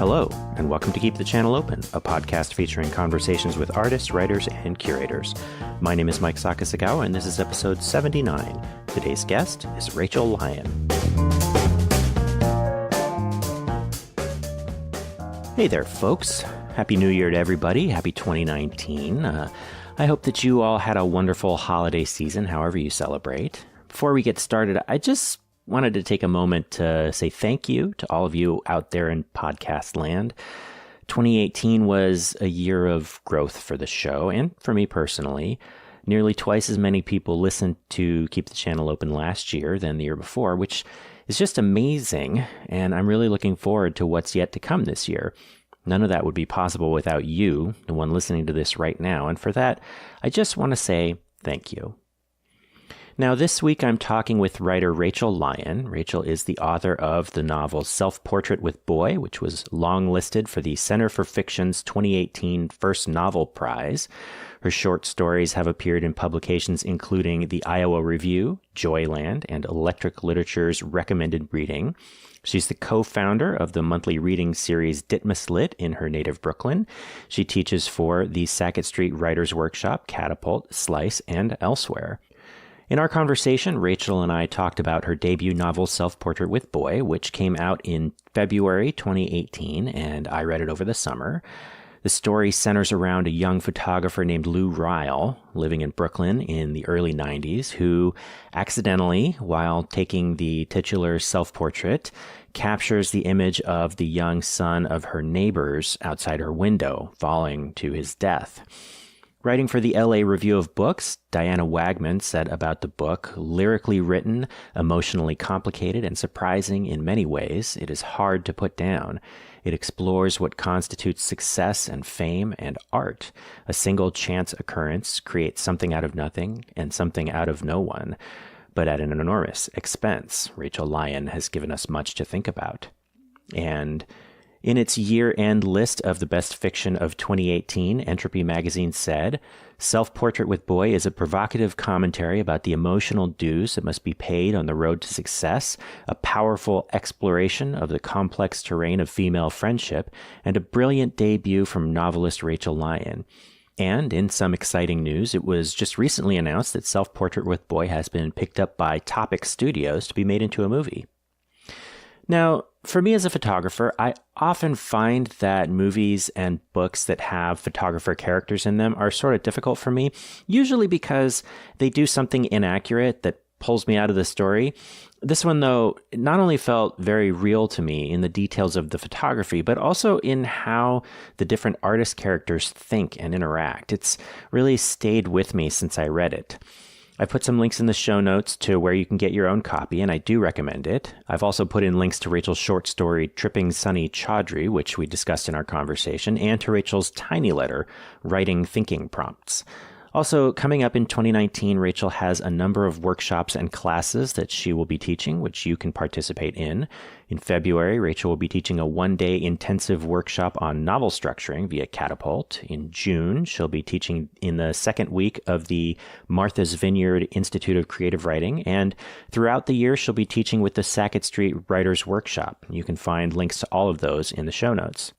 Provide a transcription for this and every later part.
Hello, and welcome to Keep the Channel Open, a podcast featuring conversations with artists, writers, and curators. My name is Mike Sakasagawa, and this is episode 79. Today's guest is Rachel Lyon. Hey there, folks. Happy New Year to everybody. Happy 2019. I hope that you all had a wonderful holiday season, however you celebrate. Before we get started, I just wanted to take a moment to say thank you to all of you out there in podcast land. 2018 was a year of growth for the show and for me personally. Nearly twice as many people listened to Keep the Channel Open last year than the year before, which is just amazing, and I'm really looking forward to what's yet to come this year. None of that would be possible without you, the one listening to this right now, and for that, I just want to say thank you. Now, this week I'm talking with writer Rachel Lyon. Rachel is the author of the novel Selfportrait with Boy, which was longlisted for the Center for Fiction's 2018 First Novel Prize. Her short stories have appeared in publications including the Iowa Review, Joyland, and Electric Literature's Recommended Reading. She's the co-founder of the monthly reading series Ditmas Lit in her native Brooklyn. She teaches for the Sackett Street Writers Workshop, Catapult, Slice, and elsewhere. In our conversation, Rachel and I talked about her debut novel, Selfportrait with Boy, which came out in February 2018, and I read it over the summer. The story centers around a young photographer named Lou Ryle, living in Brooklyn in the early 90s, who accidentally, while taking the titular self-portrait, captures the image of the young son of her neighbors outside her window, falling to his death. Writing for the LA Review of Books, Diana Wagman said about the book, lyrically written, emotionally complicated, and surprising in many ways, it is hard to put down. It explores what constitutes success and fame and art. A single chance occurrence creates something out of nothing and something out of no one, but at an enormous expense. Rachel Lyon has given us much to think about. And in its year-end list of the best fiction of 2018, Entropy magazine said, Self-Portrait with Boy is a provocative commentary about the emotional dues that must be paid on the road to success, a powerful exploration of the complex terrain of female friendship, and a brilliant debut from novelist Rachel Lyon. And in some exciting news, it was just recently announced that Self-Portrait with Boy has been picked up by Topic Studios to be made into a movie. Now, for me as a photographer, I often find that movies and books that have photographer characters in them are sort of difficult for me, usually because they do something inaccurate that pulls me out of the story. This one, though, not only felt very real to me in the details of the photography, but also in how the different artist characters think and interact. It's really stayed with me since I read it. I put some links in the show notes to where you can get your own copy, and I do recommend it. I've also put in links to Rachel's short story, Tripping Sunny Chaudhry, which we discussed in our conversation, and to Rachel's tiny letter, Writing Thinking Prompts. Also, coming up in 2019, Rachel has a number of workshops and classes that she will be teaching, which you can participate in. In February, Rachel will be teaching a one-day intensive workshop on novel structuring via Catapult. In June, she'll be teaching in the second week of the Martha's Vineyard Institute of Creative Writing. And throughout the year, she'll be teaching with the Sackett Street Writers Workshop. You can find links to all of those in the show notes.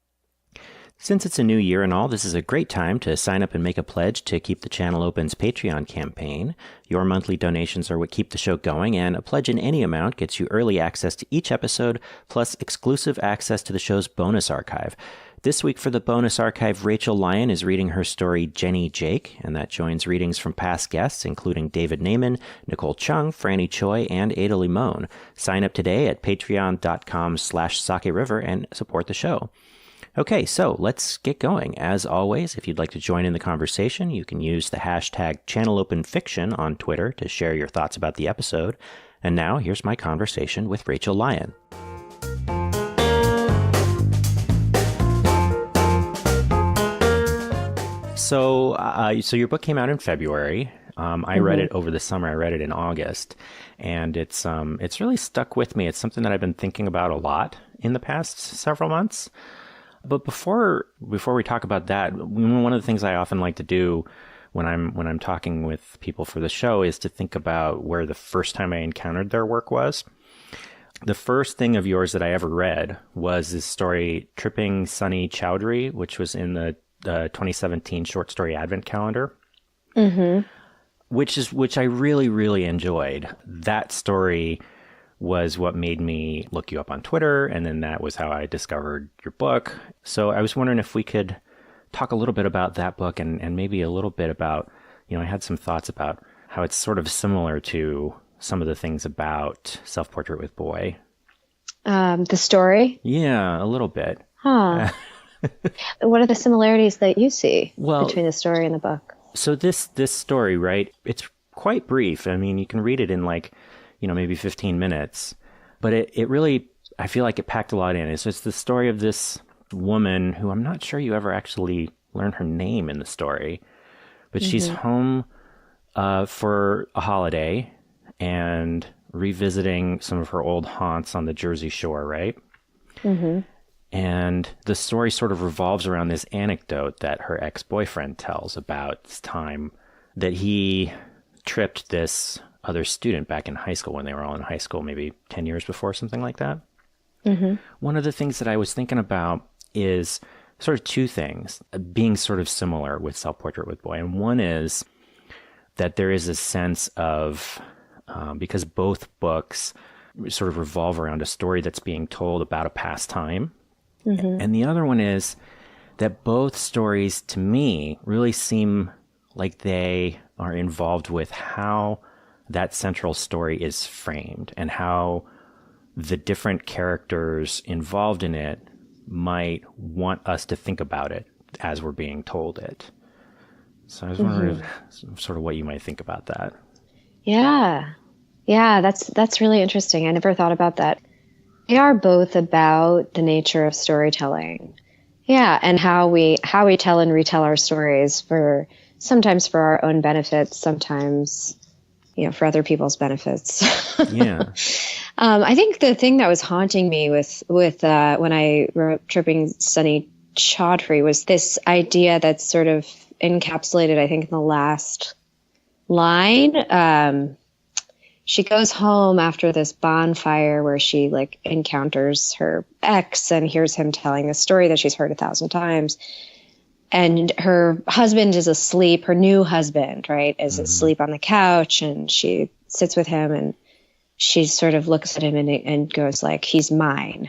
Since it's a new year and all, this is a great time to sign up and make a pledge to Keep the Channel Open's Patreon campaign. Your monthly donations are what keep the show going, and a pledge in any amount gets you early access to each episode, plus exclusive access to the show's bonus archive. This week for the bonus archive, Rachel Lyon is reading her story Jenny Jake, and that joins readings from past guests, including David Naiman, Nicole Chung, Franny Choi, and Ada Limon. Sign up today at patreon.com/sakeriver and support the show. Okay, so let's get going. As always, if you'd like to join in the conversation, you can use the hashtag ChannelOpenFiction on Twitter to share your thoughts about the episode. And now, here's my conversation with Rachel Lyon. So your book came out in February. I read it over the summer. I read it in August, and it's really stuck with me. It's something that I've been thinking about a lot in the past several months. But before we talk about that, one of the things I often like to do when I'm talking with people for the show is to think about where the first time I encountered their work was. the first thing of yours that I ever read was this story, Tripping Sunny Chowdhury, which was in the 2017 short story advent calendar, which I really, really enjoyed. That story was what made me look you up on Twitter, and then that was how I discovered your book. So I was wondering if we could talk a little bit about that book and maybe a little bit about, I had some thoughts about how it's sort of similar to some of the things about Self-Portrait with Boy. The story? Yeah, a little bit. Huh. What are the similarities that you see between the story and the book? So this story, right, it's quite brief. I mean, you can read it in maybe 15 minutes, but it really, I feel like it packed a lot in. So it's the story of this woman who I'm not sure you ever actually learn her name in the story, but she's home for a holiday and revisiting some of her old haunts on the Jersey Shore, right? And the story sort of revolves around this anecdote that her ex-boyfriend tells about this time that he tripped this other student back in high school when they were all in high school, maybe 10 years before, something like that. One of the things that I was thinking about is sort of two things being sort of similar with Self-Portrait with Boy. And one is that there is a sense of, because both books sort of revolve around a story that's being told about a past time. And the other one is that both stories, to me, really seem like they are involved with how that central story is framed and how the different characters involved in it might want us to think about it as we're being told it. So I was wondering sort of what you might think about that. Yeah, that's really interesting. I never thought about that. They are both about the nature of storytelling. Yeah, and how we tell and retell our stories sometimes for our own benefits, sometimes for other people's benefits. Yeah. I think the thing that was haunting me with when I wrote Tripping Sunny Chowdhury was this idea that's sort of encapsulated, I think, in the last line. She goes home after this bonfire where she encounters her ex and hears him telling a story that she's heard 1,000 times. And her husband is asleep, her new husband, right, is asleep on the couch, and she sits with him and she sort of looks at him and goes he's mine.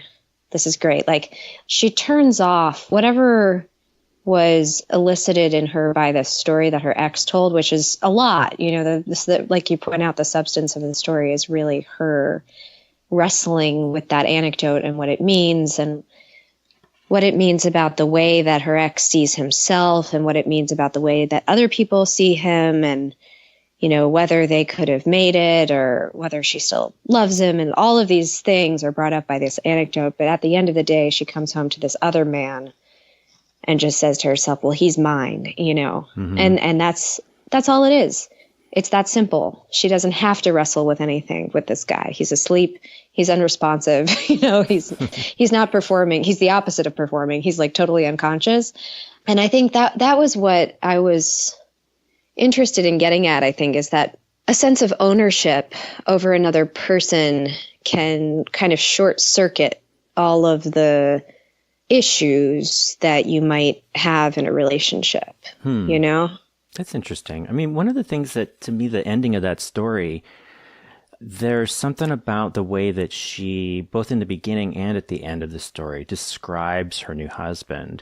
This is great. She turns off whatever was elicited in her by the story that her ex told, which is a lot. Like you point out, the substance of the story is really her wrestling with that anecdote and what it means, and what it means about the way that her ex sees himself, and what it means about the way that other people see him, and whether they could have made it or whether she still loves him. And all of these things are brought up by this anecdote. But at the end of the day, she comes home to this other man and just says to herself, well, he's mine, and that's all it is. It's that simple. She doesn't have to wrestle with anything with this guy. He's asleep. He's unresponsive. He's not performing. He's the opposite of performing. He's totally unconscious. And I think that was what I was interested in getting at, I think, is that a sense of ownership over another person can kind of short circuit all of the issues that you might have in a relationship, That's interesting. I mean, one of the things that, to me, the ending of that story, there's something about the way that she, both in the beginning and at the end of the story, describes her new husband.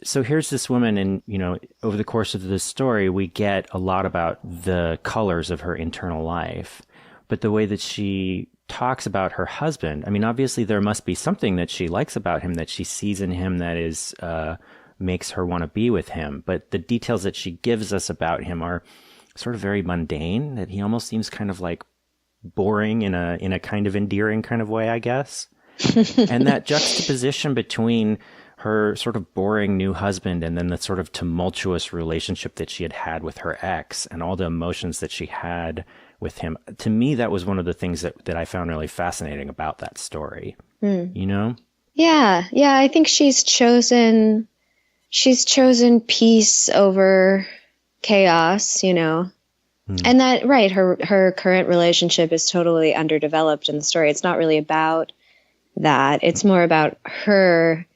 So here's this woman, and, over the course of this story, we get a lot about the colors of her internal life. But the way that she talks about her husband, I mean, obviously there must be something that she likes about him, that she sees in him that is makes her want to be with him. But the details that she gives us about him are sort of very mundane, that he almost seems kind of boring in a kind of endearing kind of way, I guess. And that juxtaposition between her sort of boring new husband and then the sort of tumultuous relationship that she had with her ex and all the emotions that she had with him. To me, that was one of the things that I found really fascinating about that story. Yeah. I think she's chosen peace over chaos, And that, right, her current relationship is totally underdeveloped in the story. It's not really about that. It's more about her,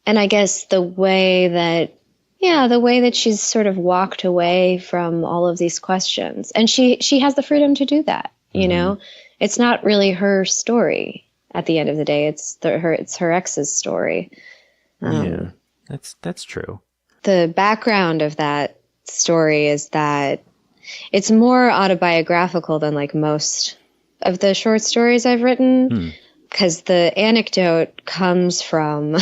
and I guess the way that she's sort of walked away from all of these questions. And she has the freedom to do that, you know? It's not really her story at the end of the day. It's her ex's story. Yeah, that's true. The background of that story is that it's more autobiographical than like most of the short stories I've written, because the anecdote comes from,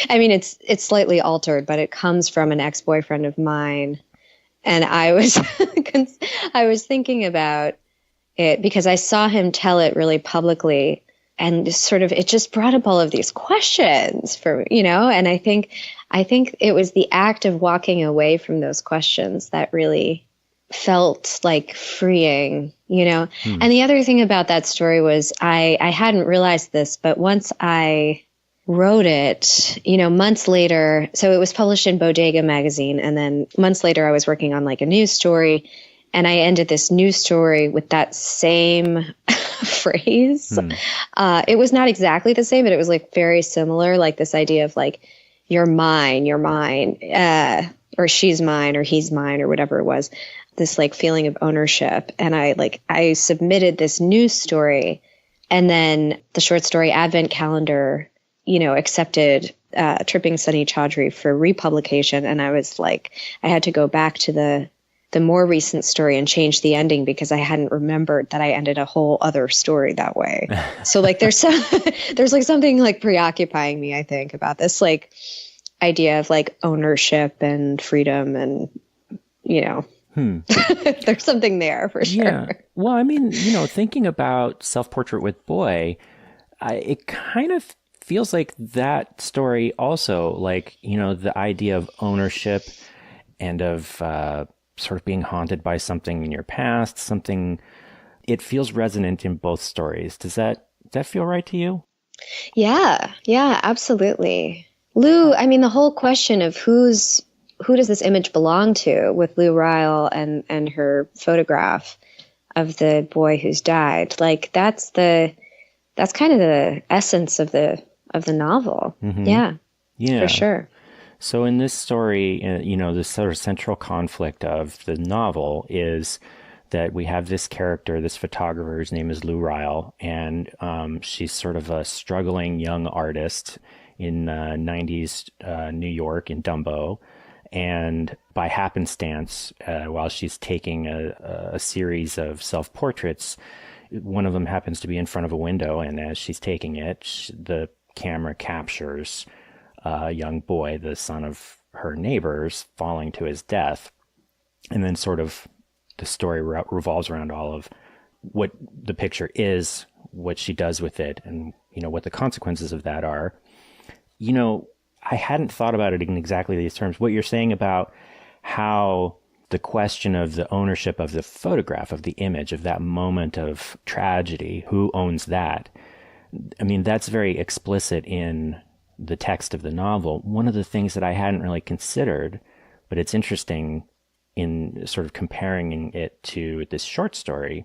I mean, it's slightly altered, but it comes from an ex-boyfriend of mine. And I was, I was thinking about it because I saw him tell it really publicly, and sort of, it just brought up all of these questions for, you know, and I think it was the act of walking away from those questions that really felt like freeing, you know. And the other thing about that story was I hadn't realized this, but once I wrote it, you know, months later, so it was published in Bodega magazine, and then months later I was working on like a news story, and I ended this news story with that same phrase. It was not exactly the same, but it was like very similar, like this idea of like, you're mine, or she's mine, or he's mine, or whatever it was. This like feeling of ownership. And I submitted this news story, and then the short story Advent Calendar, you know, accepted Tripping Sunny Chaudhry for republication. And I was like, I had to go back to the more recent story and change the ending because I hadn't remembered that I ended a whole other story that way. So like there's like something like preoccupying me, I think, about this like idea of like ownership and freedom, and, you know, there's something there for sure. Yeah. Well, I mean, you know, thinking about Self-Portrait with Boy, it kind of feels like that story also, like, you know, the idea of ownership and of sort of being haunted by something in your past, something, it feels resonant in both stories. Does that feel right to you? Yeah, absolutely. Lou, I mean, the whole question of who does this image belong to with Lou Ryle and her photograph of the boy who's died, like that's kind of the essence of the novel. Yeah, for sure. So in this story, you know, the sort of central conflict of the novel is that we have this character, this photographer, whose name is Lou Ryle, and she's sort of a struggling young artist in 90s New York in Dumbo. And by happenstance, while she's taking a series of self-portraits, one of them happens to be in front of a window, and as she's taking it, the camera captures a young boy, the son of her neighbors, falling to his death. And then sort of the story revolves around all of what the picture is, what she does with it, and, you know, what the consequences of that are. You know, I hadn't thought about it in exactly these terms. What you're saying about how the question of the ownership of the photograph, of the image, of that moment of tragedy, who owns that? I mean, that's very explicit in the text of the novel. One of the things that I hadn't really considered, but it's interesting in sort of comparing it to this short story,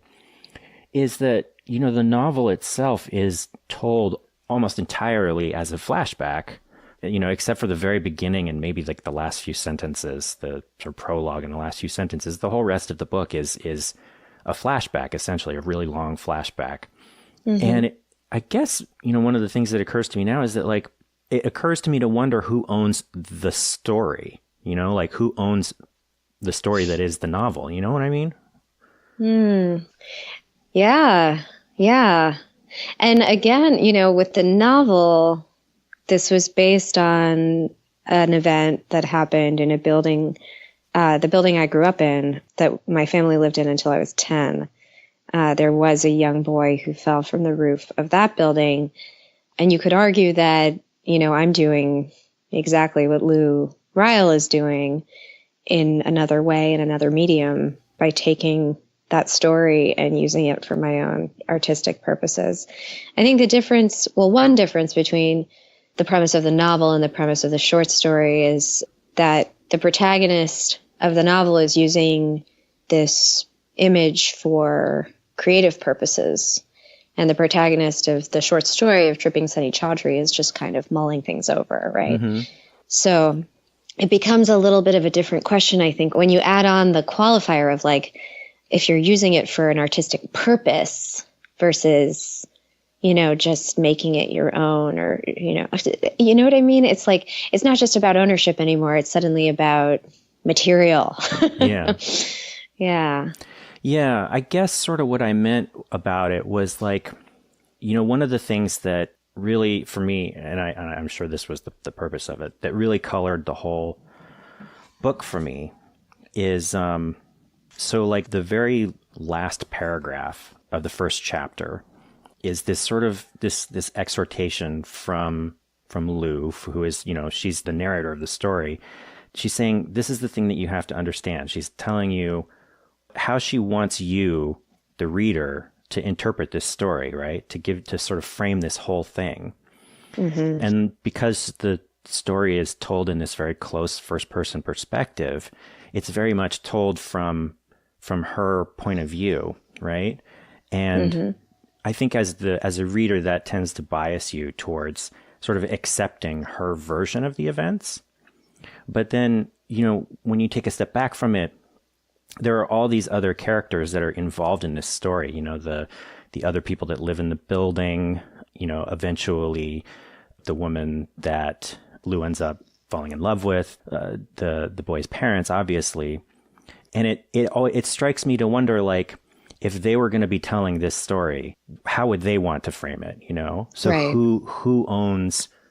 is that, you know, the novel itself is told almost entirely as a flashback, you know, except for the very beginning and maybe like the last few sentences, the sort of prologue and the last few sentences. The whole rest of the book is a flashback, essentially, a really long flashback. And I guess, you know, one of the things that occurs to me now is that, like, it occurs to me to wonder who owns the story, you know, like who owns the story that is the novel. You know what I mean? Yeah. And again, you know, with the novel, this was based on an event that happened in a building, the building I grew up in, that my family lived in until I was 10. There was a young boy who fell from the roof of that building. And you could argue that, you know, I'm doing exactly what Lou Ryle is doing in another way, in another medium, by taking that story and using it for my own artistic purposes. I think the difference, well, one difference between the premise of the novel and the premise of the short story is that the protagonist of the novel is using this image for creative purposes. And the protagonist of the short story of Dripping Sunny Chaudhry is just kind of mulling things over, right? Mm-hmm. So it becomes a little bit of a different question, I think, when you add on the qualifier of like, if you're using it for an artistic purpose versus, just making it your own, or, you know what I mean? It's like, it's not just about ownership anymore. It's suddenly about material. Yeah. Yeah. Yeah. I guess sort of what I meant about it was like, one of the things that really, for me, and I'm sure this was the purpose of it, that really colored the whole book for me is, so like the very last paragraph of the first chapter is this sort of this exhortation from Lou, who is, she's the narrator of the story. She's saying, this is the thing that you have to understand. She's telling you how she wants you, the reader, to interpret this story, right? To sort of frame this whole thing. Mm-hmm. And because the story is told in this very close first person perspective, it's very much told from her point of view, right? And mm-hmm. I think as a reader, that tends to bias you towards sort of accepting her version of the events. But then, when you take a step back from it, there are all these other characters that are involved in this story. The other people that live in the building, eventually the woman that Lou ends up falling in love with, the boy's parents, obviously. And it strikes me to wonder, like, if they were going to be telling this story, how would they want to frame it? So right.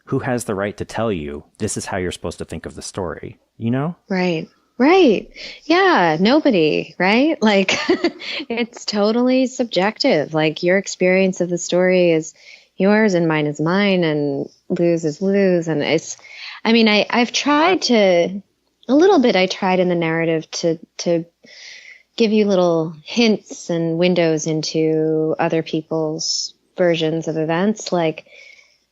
Who has the right to tell you this is how you're supposed to think of the story? Right. Yeah. Nobody, right? Like it's totally subjective. Like your experience of the story is yours and mine is mine and Lou's is Lou's. And I've tried to, a little bit, I tried in the narrative to give you little hints and windows into other people's versions of events. Like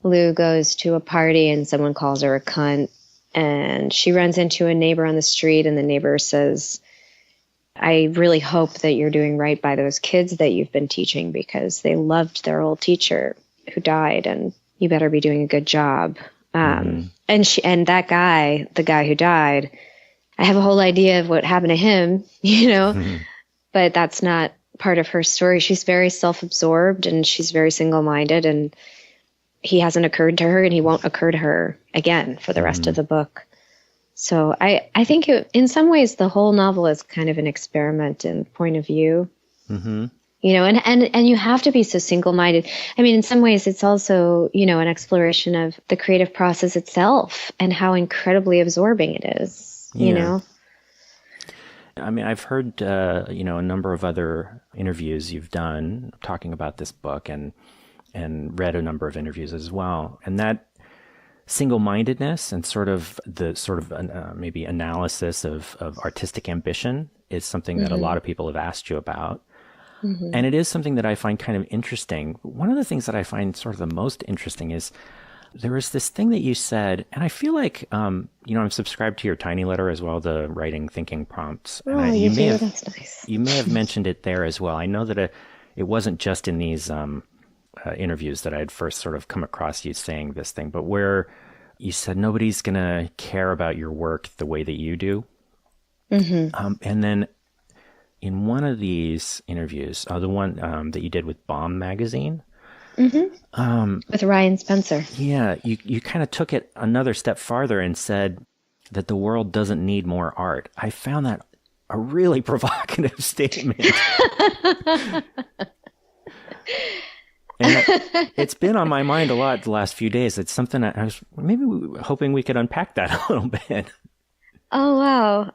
Lou goes to a party and someone calls her a cunt. And she runs into a neighbor on the street and the neighbor says, I really hope that you're doing right by those kids that you've been teaching because they loved their old teacher who died and you better be doing a good job. Mm-hmm. And that guy, the guy who died, I have a whole idea of what happened to him, mm-hmm. but that's not part of her story. She's very self-absorbed and she's very single-minded and he hasn't occurred to her and he won't occur to her again for the rest mm-hmm. of the book. So I think in some ways the whole novel is kind of an experiment in point of view, mm-hmm. And you have to be so single-minded. In some ways it's also, an exploration of the creative process itself and how incredibly absorbing it is, I've heard, a number of other interviews you've done talking about this book and read a number of interviews as well. And that single-mindedness and maybe analysis of artistic ambition is something that mm-hmm. a lot of people have asked you about. Mm-hmm. And it is something that I find kind of interesting. One of the things that I find sort of the most interesting is there was this thing that you said, and I feel like, I'm subscribed to your tiny letter as well, the writing thinking prompts. Oh, and that's nice. You may have mentioned it there as well. I know that it wasn't just in these interviews that I had first sort of come across you saying this thing, but where you said nobody's going to care about your work the way that you do. Mm-hmm. And then in one of these interviews, the one that you did with Bomb Magazine, mm-hmm. With Ryan Spencer. Yeah, you kind of took it another step farther and said that the world doesn't need more art. I found that a really provocative statement. And it's been on my mind a lot the last few days. It's something I was maybe hoping we could unpack that a little bit. Oh, wow.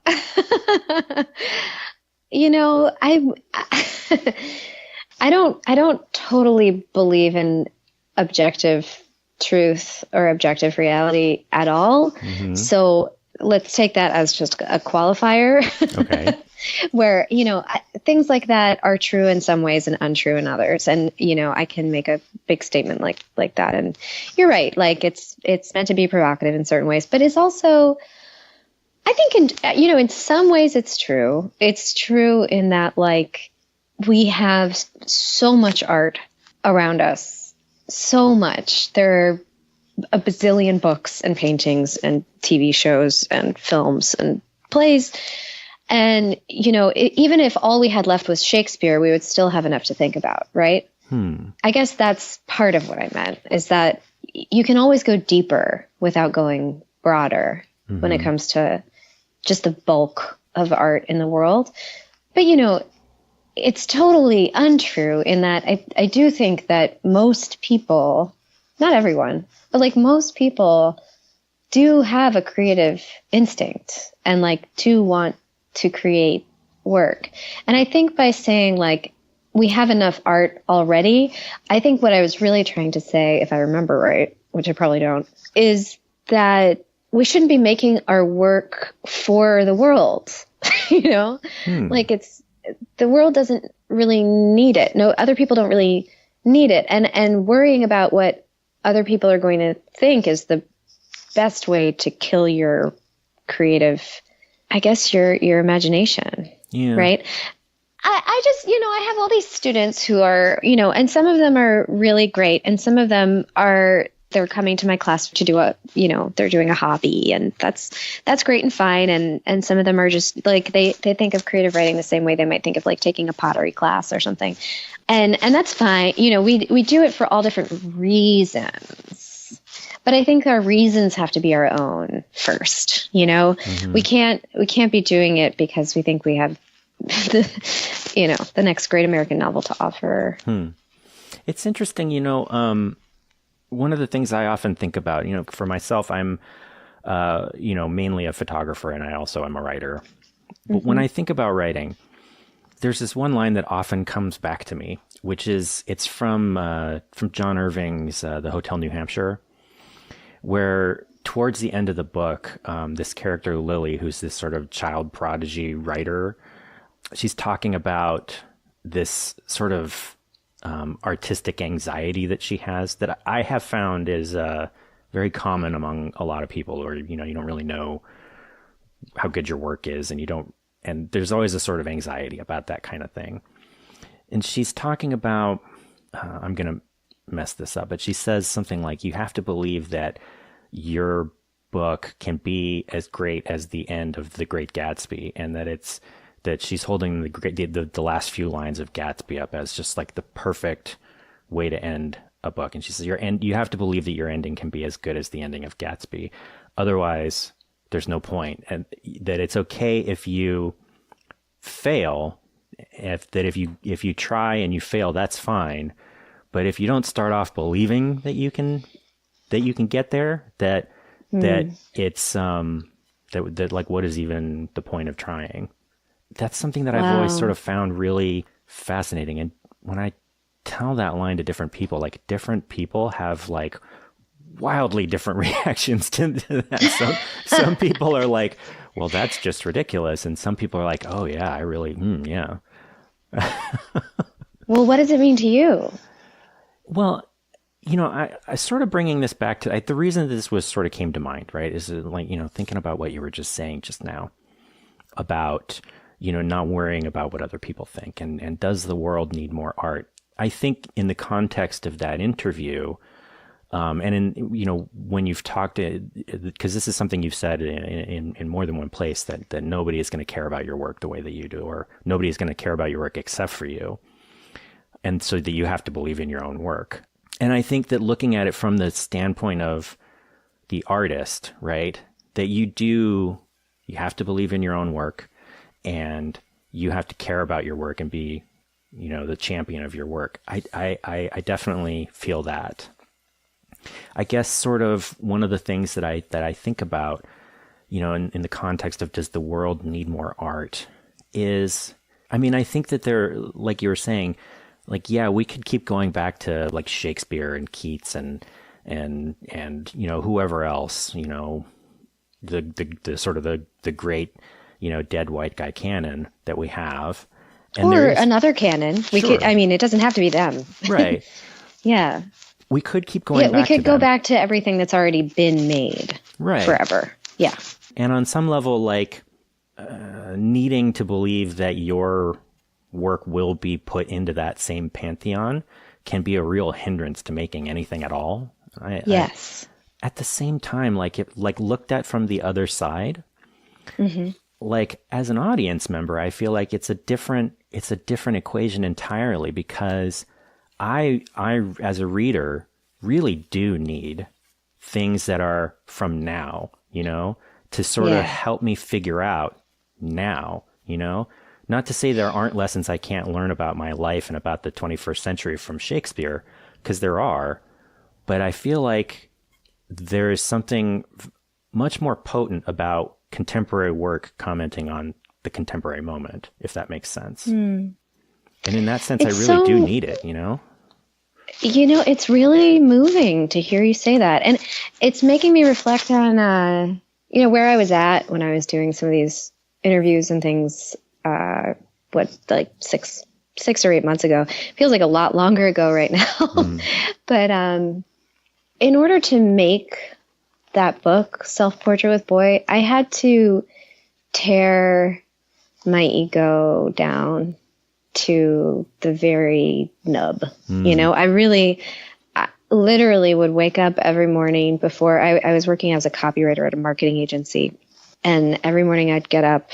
I don't totally believe in objective truth or objective reality at all. Mm-hmm. So let's take that as just a qualifier. Okay. Where, things like that are true in some ways and untrue in others. And, I can make a big statement like that. And you're right. Like it's meant to be provocative in certain ways, but it's also, I think in some ways it's true. It's true in that like we have so much art around us, so much. There are a bazillion books and paintings and TV shows and films and plays. And, even if all we had left was Shakespeare, we would still have enough to think about, right? I guess that's part of what I meant, is that you can always go deeper without going broader when it comes to just the bulk of art in the world. But, it's totally untrue in that I do think that most people, not everyone, but like most people do have a creative instinct and like do want to create work. And I think by saying like, we have enough art already, I think what I was really trying to say, if I remember right, which I probably don't, is that we shouldn't be making our work for the world. Like the world doesn't really need it. No, other people don't really need it. And worrying about what other people are going to think is the best way to kill your creative, I guess, your imagination. Yeah. Right. I just, I have all these students who are, and some of them are really great. And some of them they're coming to my class to do they're doing a hobby, and that's great and fine. And some of them are just like, they think of creative writing the same way they might think of like taking a pottery class or something. And that's fine. We do it for all different reasons, but I think our reasons have to be our own first. We can't be doing it because we think we have the next great American novel to offer. It's interesting, one of the things I often think about, for myself, I'm, mainly a photographer, and I also am a writer. But when I think about writing, there's this one line that often comes back to me, which is, it's from John Irving's The Hotel New Hampshire, where towards the end of the book, this character Lily, who's this sort of child prodigy writer, she's talking about this sort of artistic anxiety that she has that I have found is very common among a lot of people, where you don't really know how good your work is, and there's always a sort of anxiety about that kind of thing. And she's talking about, I'm gonna mess this up, but she says something like, you have to believe that your book can be as great as the end of The Great Gatsby, and that she's holding the last few lines of Gatsby up as just like the perfect way to end a book. And she says, you have to believe that your ending can be as good as the ending of Gatsby. Otherwise, there's no point. And that it's okay if you fail, if you try and you fail, that's fine. But if you don't start off believing that you can get there, that it's that like, what is even the point of trying? That's something that I've always sort of found really fascinating. And when I tell that line to different people, like different people have like wildly different reactions to that. Some people are like, well, that's just ridiculous. And some people are like, oh yeah, I really, yeah. Well, what does it mean to you? Well, I sort of bringing this back to the reason this was sort of came to mind, right? Is like, thinking about what you were just saying just now about, not worrying about what other people think, and does the world need more art? I think in the context of that interview, and in, when you've talked to, because this is something you've said in more than one place, that nobody is going to care about your work the way that you do, or nobody is going to care about your work except for you. And so that you have to believe in your own work. And I think that looking at it from the standpoint of the artist, right, that you have to believe in your own work, and you have to care about your work and be, the champion of your work. I definitely feel that. I guess sort of one of the things that I think about, in the context of does the world need more art is, I think that like you were saying, like, yeah, we could keep going back to like Shakespeare and Keats and whoever else, the sort of the great, dead white guy canon that we have. And or another canon. We could, it doesn't have to be them. Right. Yeah. We could keep going back we could to go them. back to everything that's already been made. Right. Forever. Yeah. And on some level, like needing to believe that your work will be put into that same pantheon can be a real hindrance to making anything at all. Yes. At the same time, like looked at from the other side, like as an audience member, I feel like it's a different equation entirely, because I as a reader really do need things that are from now, to sort of help me figure out now, not to say there aren't lessons I can't learn about my life and about the 21st century from Shakespeare, because there are, but I feel like there is something much more potent about contemporary work commenting on the contemporary moment, if that makes sense. And in that sense, I really do need it, It's really moving to hear you say that. And it's making me reflect on, where I was at when I was doing some of these interviews and things, like 6 or 8 months ago. Feels like a lot longer ago right now. But in order to make that book, Self-Portrait with Boy, I had to tear my ego down to the very nub. I literally would wake up every morning before I was working as a copywriter at a marketing agency. And every morning I'd get up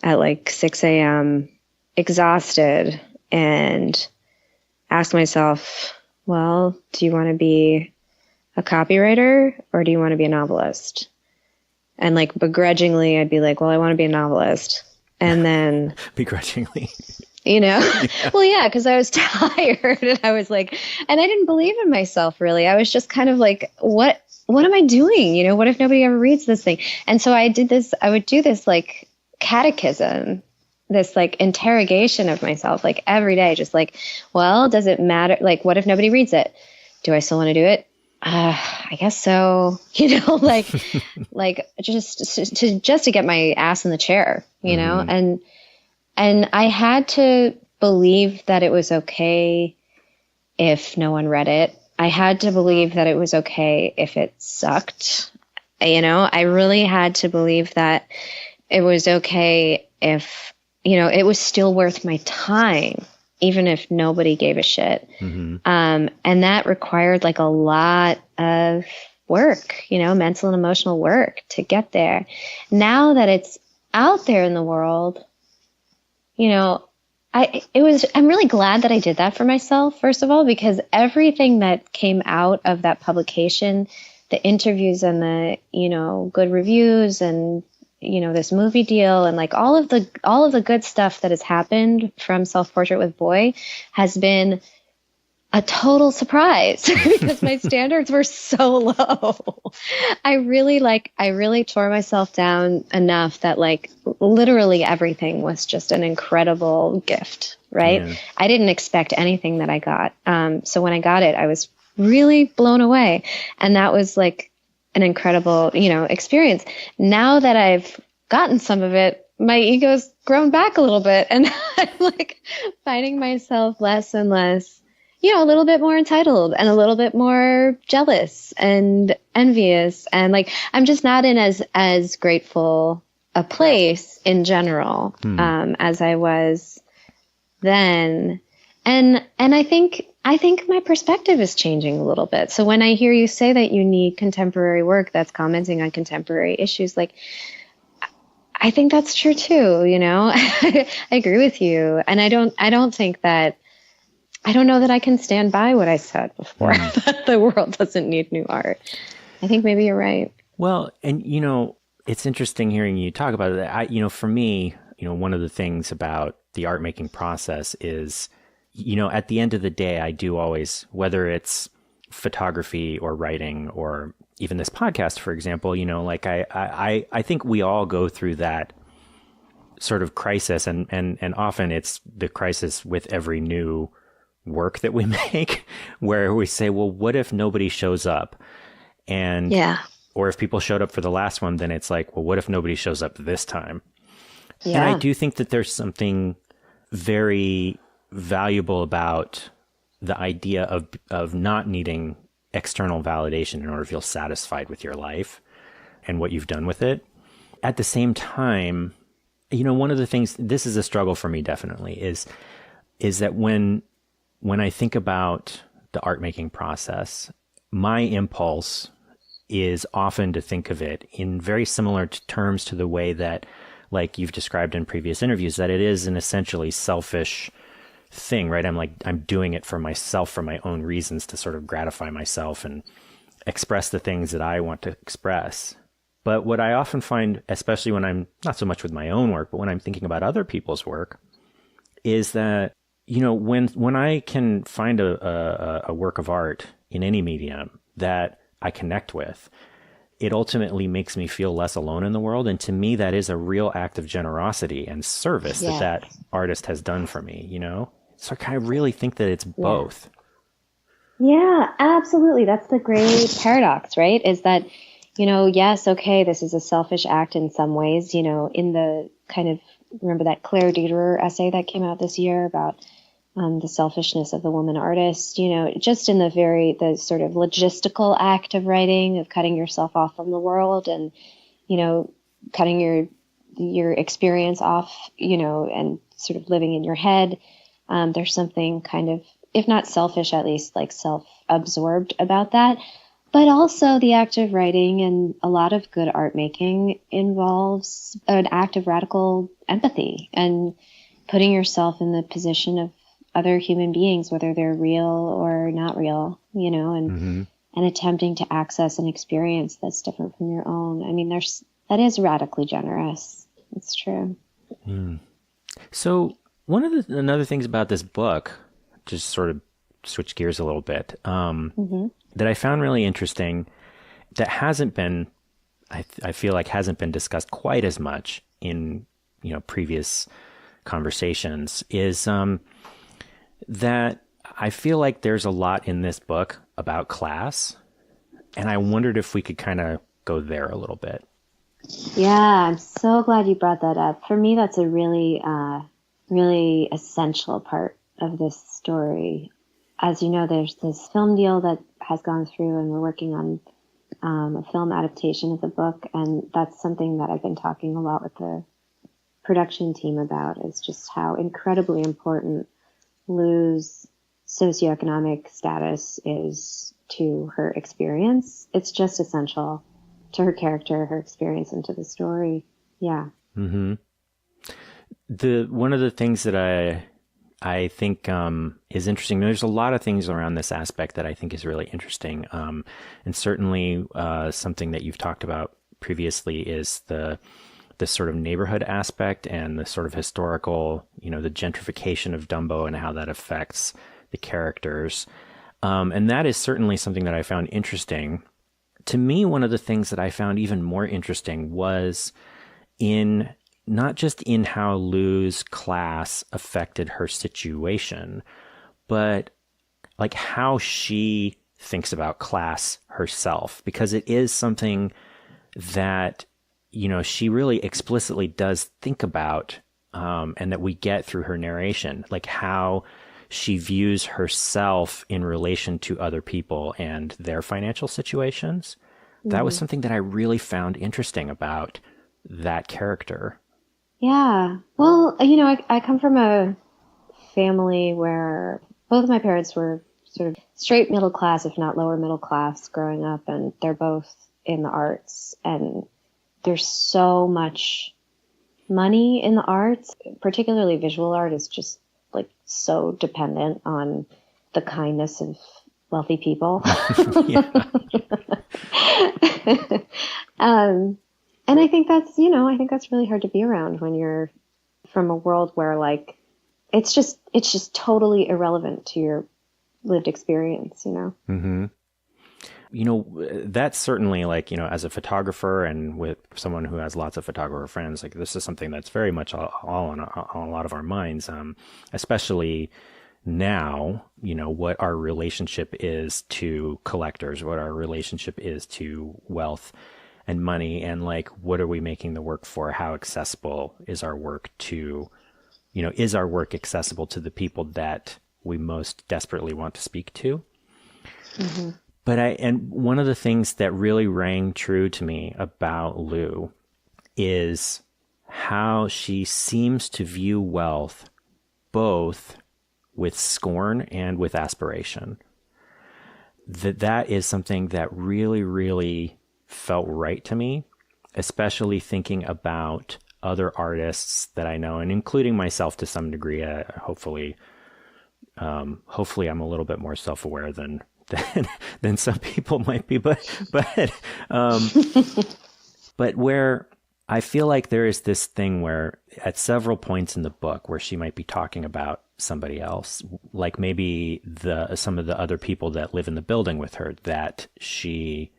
at like 6 a.m. exhausted and ask myself, well, do you want to be a copywriter or do you want to be a novelist? And like begrudgingly, I'd be like, well, I want to be a novelist. And then begrudgingly, well, yeah, because I was tired and I was like, and I didn't believe in myself really. I was just kind of like, what am I doing? What if nobody ever reads this thing? And so I would do this like catechism, this like interrogation of myself, like every day, just like, well, does it matter? Like, what if nobody reads it? Do I still want to do it? I guess so, like just to get my ass in the chair, and I had to believe that it was okay if no one read it. I had to believe that it was okay if it sucked. I really had to believe that it was okay if, it was still worth my time, even if nobody gave a shit. And that required like a lot of work, mental and emotional work to get there. Now that it's out there in the world, I'm really glad that I did that for myself, first of all, because everything that came out of that publication, the interviews and the, good reviews and, this movie deal and like all of the good stuff that has happened from Self-Portrait with Boy has been a total surprise because my standards were so low. I really tore myself down enough that like literally everything was just an incredible gift, right? Yeah. I didn't expect anything that I got. So when I got it, I was really blown away. And that was like an incredible, experience. Now that I've gotten some of it, my ego's grown back a little bit and I'm like finding myself less and less, a little bit more entitled and a little bit more jealous and envious. And like, I'm just not in as grateful a place in general, as I was then. And I think my perspective is changing a little bit. So when I hear you say that you need contemporary work that's commenting on contemporary issues, like, I think that's true too, I agree with you. And I don't think that, I don't know that I can stand by what I said before, that the world doesn't need new art. I think maybe you're right. Well, and, it's interesting hearing you talk about it. For me, one of the things about the art making process is, at the end of the day, I do always, whether it's photography or writing or even this podcast, for example, like I think we all go through that sort of crisis and often it's the crisis with every new work that we make where we say, well, what if nobody shows up? And, or if people showed up for the last one, then it's like, well, what if nobody shows up this time? Yeah. And I do think that there's something very valuable about the idea of not needing external validation in order to feel satisfied with your life and what you've done with it. At the same time, one of the things, this is a struggle for me definitely, is that when I think about the art making process, my impulse is often to think of it in very similar terms to the way that, like you've described in previous interviews, that it is an essentially selfish thing, right? I'm doing it for myself, for my own reasons, to sort of gratify myself and express the things that I want to express. But what I often find, especially when I'm not so much with my own work, but when I'm thinking about other people's work, is that, when I can find a work of art in any medium that I connect with, it ultimately makes me feel less alone in the world. And to me, that is a real act of generosity and service that artist has done for me, So I kind of really think that it's both. Yeah, absolutely. That's the great paradox, right? Is that, yes, okay, this is a selfish act in some ways, in the kind of, remember that Claire Dederer essay that came out this year about the selfishness of the woman artist, just in the sort of logistical act of writing, of cutting yourself off from the world and, cutting your experience off, and sort of living in your head. There's something kind of, if not selfish, at least like self-absorbed about that. But also the act of writing and a lot of good art making involves an act of radical empathy and putting yourself in the position of other human beings, whether they're real or not real, and attempting to access an experience that's different from your own. I mean, that is radically generous. It's true. Mm. So another things about this book, just sort of switch gears a little bit, that I found really interesting, that hasn't been, I feel like hasn't been discussed quite as much in, previous conversations, is that I feel like there's a lot in this book about class. And I wondered if we could kind of go there a little bit. Yeah, I'm so glad you brought that up. For me, that's a really, really essential part of this story. As you know, there's this film deal that has gone through, and we're working on a film adaptation of the book. And that's something that I've been talking a lot with the production team about, is just how incredibly important Lou's socioeconomic status is to her experience. It's just essential to her character, her experience, and to the story. Yeah. Mm-hmm. One of the things that I think is interesting, there's a lot of things around this aspect that I think is really interesting. And certainly something that you've talked about previously is the sort of neighborhood aspect and the sort of historical, the gentrification of Dumbo and how that affects the characters. And that is certainly something that I found interesting. To me, one of the things that I found even more interesting was not just in how Lou's class affected her situation, but like how she thinks about class herself, because it is something that, she really explicitly does think about, and that we get through her narration, like how she views herself in relation to other people and their financial situations. Mm-hmm. That was something that I really found interesting about that character. Yeah. Well, I come from a family where both of my parents were sort of straight middle class, if not lower middle class, growing up, and they're both in the arts. And there's so much money in the arts, particularly visual art is just like so dependent on the kindness of wealthy people. And I think that's, really hard to be around when you're from a world where like, it's just totally irrelevant to your lived experience, Mm-hmm. That's certainly like, as a photographer and with someone who has lots of photographer friends, like this is something that's very much all on a lot of our minds, especially now, what our relationship is to collectors, what our relationship is to wealth and money, and like, what are we making the work for? How accessible is our work to, is our work accessible to the people that we most desperately want to speak to? Mm-hmm. But and one of the things that really rang true to me about Lou is how she seems to view wealth both with scorn and with aspiration. That is something that really, really felt right to me, especially thinking about other artists that I know, and including myself to some degree. Hopefully I'm a little bit more self-aware than some people might be, but where I feel like there is this thing where at several points in the book where she might be talking about somebody else, like maybe some of the other people that live in the building with her that she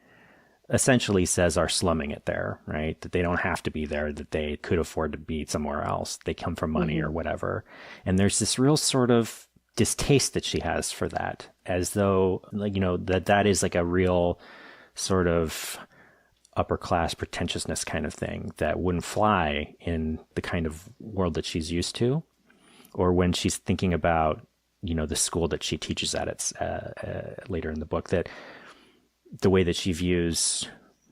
essentially says are slumming it there, right? That they don't have to be there, that they could afford to be somewhere else. They come from money or whatever. And there's this real sort of distaste that she has for that, as though, like, that is like a real sort of upper class pretentiousness kind of thing that wouldn't fly in the kind of world that she's used to. Or when she's thinking about, the school that she teaches at, it's later in the book, that the way that she views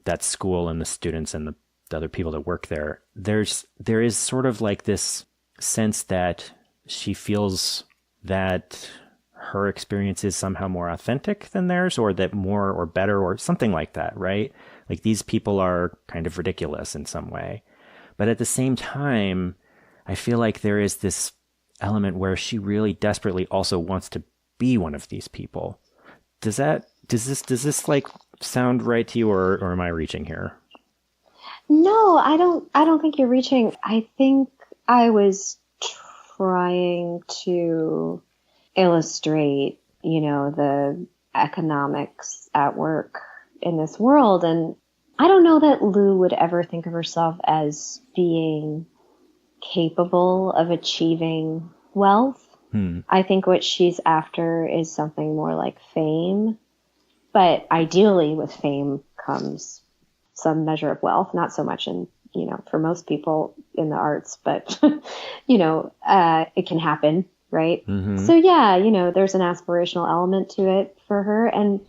that school and the students and the other people that work there, there is sort of like this sense that she feels that her experience is somehow more authentic than theirs, or that more or better or something like that, right? Like these people are kind of ridiculous in some way. But at the same time, I feel like there is this element where she really desperately also wants to be one of these people. Does this like sound right to you, or am I reaching here? No, I don't think you're reaching. I think I was trying to illustrate, the economics at work in this world. And I don't know that Lou would ever think of herself as being capable of achieving wealth. I think what she's after is something more like fame. But ideally with fame comes some measure of wealth, not so much in, for most people in the arts, but, it can happen, right? So yeah, there's an aspirational element to it for her. And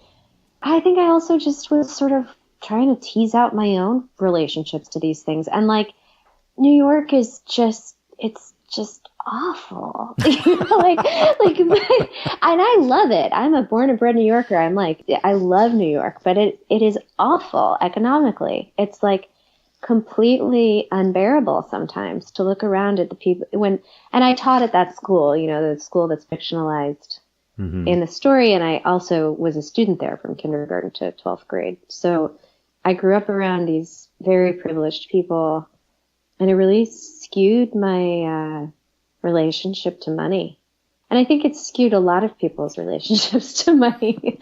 I think I also just was sort of trying to tease out my own relationships to these things. And like, New York is it's just awful. And I love it. I'm a born and bred New Yorker. I love New York, but it is awful economically. It's like completely unbearable sometimes to look around at the people and I taught at that school, the school that's fictionalized in the story. And I also was a student there from kindergarten to 12th grade. So I grew up around these very privileged people, and it really skewed my relationship to money. And I think it skewed a lot of people's relationships to money.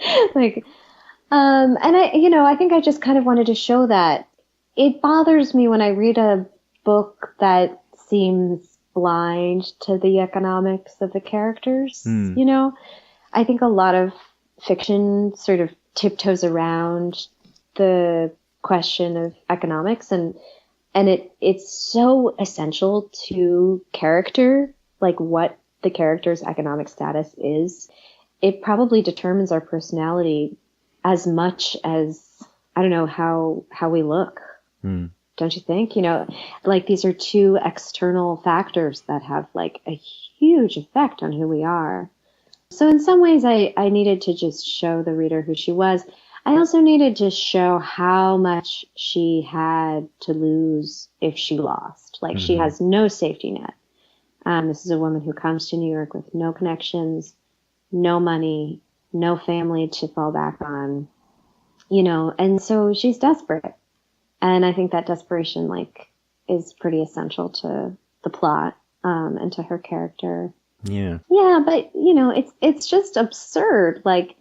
And I think I just kind of wanted to show that it bothers me when I read a book that seems blind to the economics of the characters. I think a lot of fiction sort of tiptoes around the question of economics, and it's so essential to character, like what the character's economic status is. It probably determines our personality as much as, I don't know, how we look. Don't you think? Like these are two external factors that have like a huge effect on who we are. So in some ways I needed to just show the reader who she was. I also needed to show how much she had to lose if she lost. Like she has no safety net. This is a woman who comes to New York with no connections, no money, no family to fall back on, and so she's desperate. And I think that desperation, is pretty essential to the plot, and to her character. Yeah. Yeah, but, it's just absurd. Like,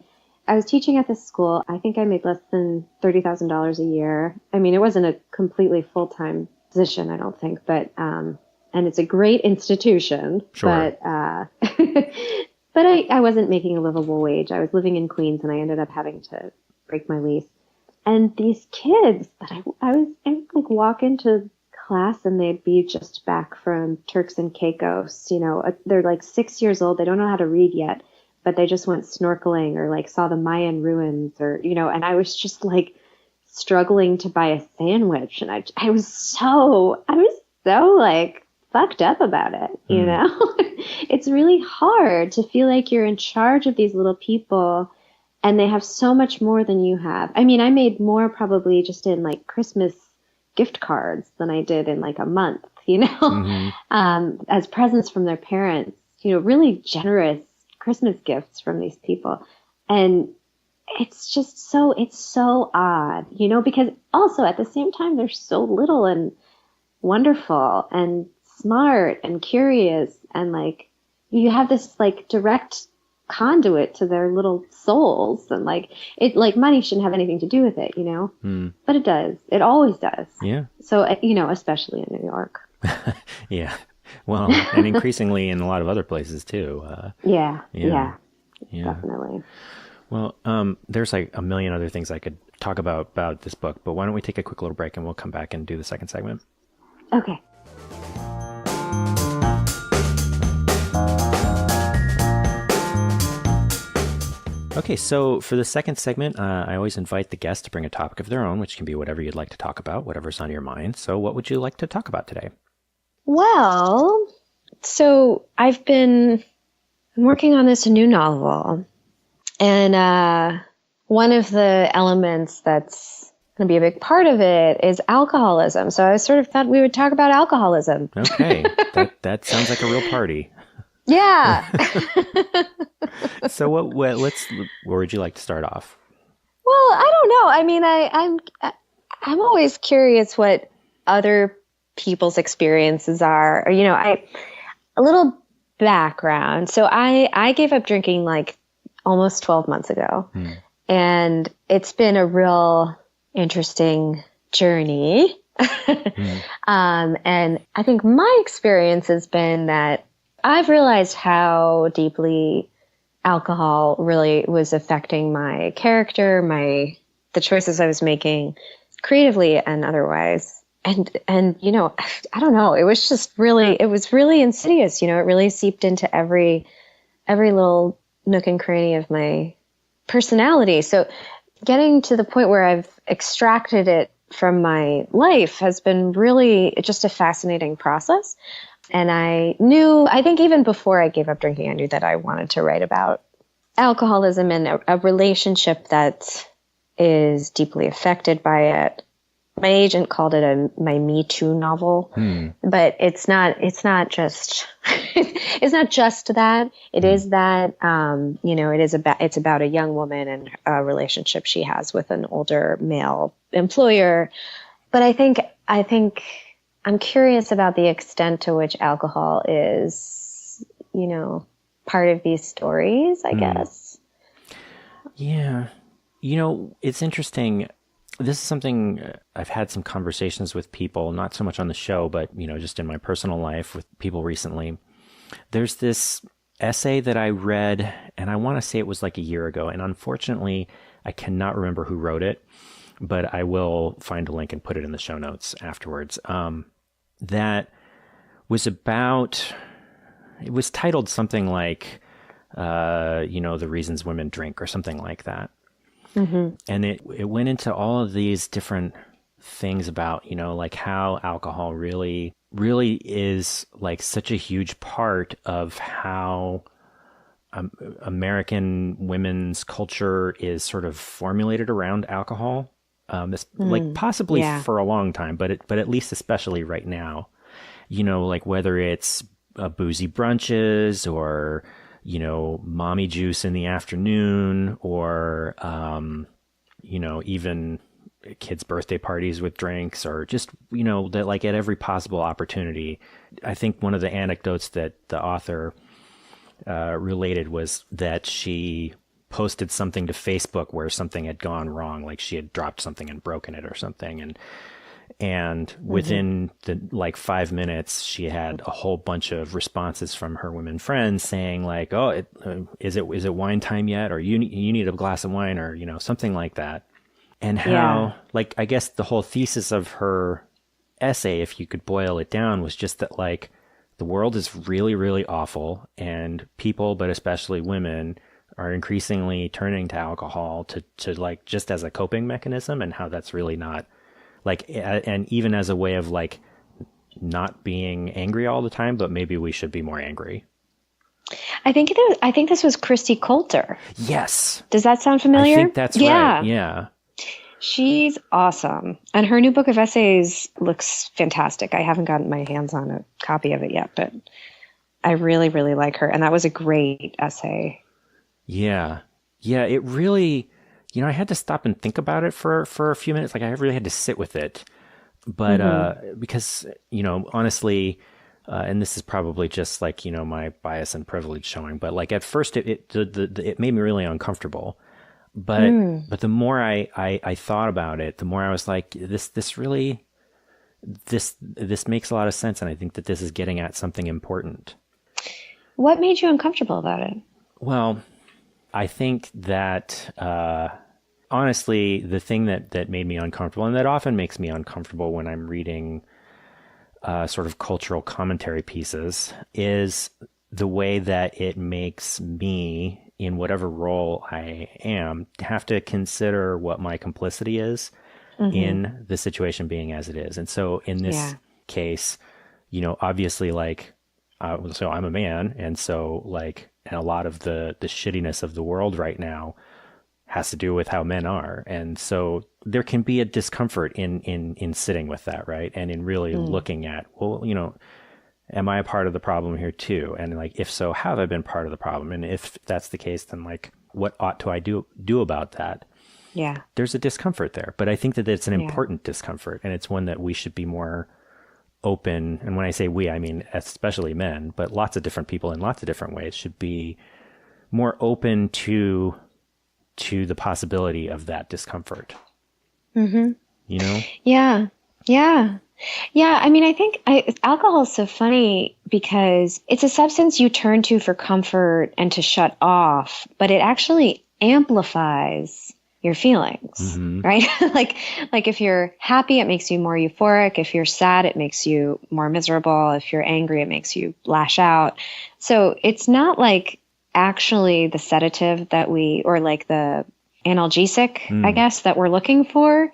I was teaching at this school. I think I made less than $30,000 a year. I mean, it wasn't a completely full-time position, I don't think, but, and it's a great institution. Sure. But I wasn't making a livable wage. I was living in Queens, and I ended up having to break my lease. And these kids that I would walk into class, and they'd be just back from Turks and Caicos. They're 6 years old. They don't know how to read yet, but they just went snorkeling or saw the Mayan ruins, or, and I was just struggling to buy a sandwich. And I was so like fucked up about it, you know? It's really hard to feel like you're in charge of these little people and they have so much more than you have. I mean, I made more probably just in like Christmas gift cards than I did in like a month, you know, as presents from their parents, you know, really generous Christmas gifts from these people. And it's just it's so odd, you know, because also at the same time, they're so little and wonderful and smart and curious. And like, you have this like direct conduit to their little souls. And like, money shouldn't have anything to do with it, you know, but it does. It always does. Yeah. So, you know, especially in New York. Yeah. Well, and increasingly in a lot of other places too. Yeah. Yeah. Definitely. Well, there's like a million other things I could talk about this book, but why don't we take a quick little break and we'll come back and do the second segment. Okay. Okay, so for the second segment, I always invite the guest to bring a topic of their own, which can be whatever you'd like to talk about, whatever's on your mind. So what would you like to talk about today? Well, so I've been working on this new novel, and one of the elements that's going to be a big part of it is alcoholism. So I sort of thought we would talk about alcoholism. Okay, that sounds like a real party. Yeah. So where would you like to start off? Well, I don't know. I mean, I'm always curious what other people's experiences are. Or, you know, a little background. So I gave up drinking like almost 12 months ago, and it's been a real interesting journey. And I think my experience has been that I've realized how deeply alcohol really was affecting my character, the choices I was making creatively and otherwise. And, you know, I don't know, it was really insidious. You know, it really seeped into every little nook and cranny of my personality. So getting to the point where I've extracted it from my life has been really just a fascinating process. And I think even before I gave up drinking, I knew that I wanted to write about alcoholism and a relationship that is deeply affected by it. My agent called it my Me Too novel, but it's not just, it's not just that. It is that, you know, it's about a young woman and a relationship she has with an older male employer. But I think I'm curious about the extent to which alcohol is, you know, part of these stories, I guess. Yeah. You know, it's interesting. This is something I've had some conversations with people, not so much on the show, but, you know, just in my personal life with people recently. There's this essay that I read, and I want to say it was like a year ago. And unfortunately, I cannot remember who wrote it, but I will find a link and put it in the show notes afterwards. That was it was titled something like, you know, The Reasons Women Drink or something like that. And it went into all of these different things about, you know, like how alcohol really, really is like such a huge part of how American women's culture is sort of formulated around alcohol. Like possibly for a long time, but at least especially right now, you know, like whether it's boozy brunches or, you know, mommy juice in the afternoon or, you know, even kids' birthday parties with drinks or just, you know, that like at every possible opportunity. I think one of the anecdotes that the author related was that she posted something to Facebook where something had gone wrong, like she had dropped something and broken it or something. And within the like 5 minutes, she had a whole bunch of responses from her women friends saying like, "Oh, is it wine time yet?" Or you need a glass of wine, or, you know, something like that. And how, like, I guess the whole thesis of her essay, if you could boil it down, was just that like the world is really, really awful, and people, but especially women, are increasingly turning to alcohol to like just as a coping mechanism, and how that's really not like, and even as a way of like not being angry all the time, but maybe we should be more angry. I think this was Christy Coulter. Yes. Does that sound familiar? I think that's right. Yeah. She's awesome. And her new book of essays looks fantastic. I haven't gotten my hands on a copy of it yet, but I really, really like her. And that was a great essay. Yeah. Yeah. It really, I had to stop and think about it for a few minutes. Like I really had to sit with it. But because, honestly, and this is probably just like, my bias and privilege showing, but like at first it made me really uncomfortable. But the more I thought about it, the more I was like, this really, this makes a lot of sense. And I think that this is getting at something important. What made you uncomfortable about it? Well, I think that, honestly, the thing that made me uncomfortable, and that often makes me uncomfortable when I'm reading sort of cultural commentary pieces, is the way that it makes me, in whatever role I am, have to consider what my complicity is in the situation being as it is. And so in this case, obviously, like, so I'm a man, and so like, and a lot of the shittiness of the world right now has to do with how men are. And so there can be a discomfort in sitting with that, right? And in really looking at, well, am I a part of the problem here too? And like, if so, how have I been part of the problem? And if that's the case, then like, what ought to I do about that? Yeah. There's a discomfort there, but I think that it's an important discomfort, and it's one that we should be more open. And when I say we, I mean, especially men, but lots of different people in lots of different ways should be more open to the possibility of that discomfort. Mm-hmm. Yeah. Yeah. I mean, I think alcohol is so funny because it's a substance you turn to for comfort and to shut off, but it actually amplifies your feelings, right? like if you're happy, it makes you more euphoric. If you're sad, it makes you more miserable. If you're angry, it makes you lash out. So it's not like actually the sedative or like the analgesic, I guess, that we're looking for